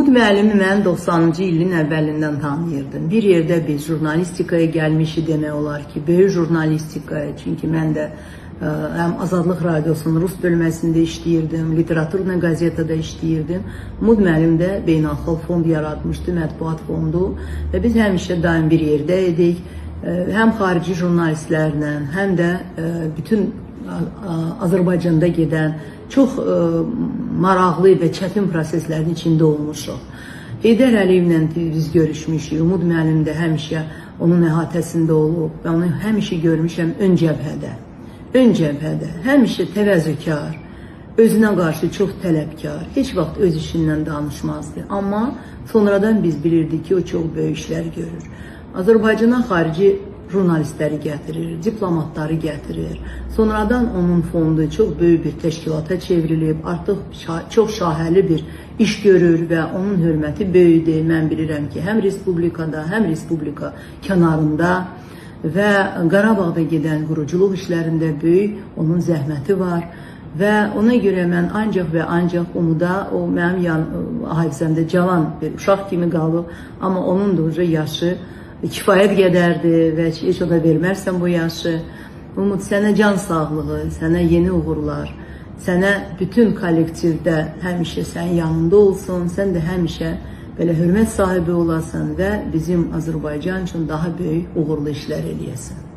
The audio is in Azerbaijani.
Umud müəllimi mən 90-cı ilin əvvəlindən tanıyırdım. Bir yerdə biz jurnalistikaya gəlmişik demək olar ki, böyük jurnalistikaya. Çünki mən də həm Azadlıq Radiosunun Rus bölməsində işləyirdim, Literaturna qəzetədə işləyirdim. Umud müəllim də beynəlxalq fond yaratmışdı, mətbuat fondu və biz həmişə daim bir yerdə idik. Həm xarici jurnalistlərlə, həm də bütün Azərbaycanda gedən çox maraqlı və çətin proseslərin içində olmuşuq. Heydər Əliyevlə biz görüşmüşük. Umud müəllim də həmişə onun əhatəsində olub. Və onu həmişə görmüşəm ön cəbhədə. Ön cəbhədə. Həmişə təvəzzükar, özünə qarşı çox tələbkar, heç vaxt öz işindən danışmazdı. Amma sonradan biz bilirdik ki, o çox böyük işlər görür. Azərbaycana xarici jurnalistləri gətirir, diplomatları gətirir. Sonradan onun fondu çox böyük bir təşkilata çevrilib, artıq çox şahəli bir iş görür və onun hörməti böyüdür. Mən bilirəm ki, həm respublikada, həm respublika kənarında və Qarabağda gedən quruculuq işlərində böyük onun zəhməti var. Və ona görə mən ancaq və ancaq Umuda, o mənim hafizəmdə cavan bir uşaq kimi qalıb, amma onun da yaşı kifayət qədərdir və heç o da vermərsən bu yaşı. Umud, sənə can sağlığı, sənə yeni uğurlar, sənə bütün kollektivdə həmişə sənin yanında olsun, sən də həmişə belə hörmət sahibi olasan və bizim Azərbaycan üçün daha böyük uğurlu işlər eləyəsən.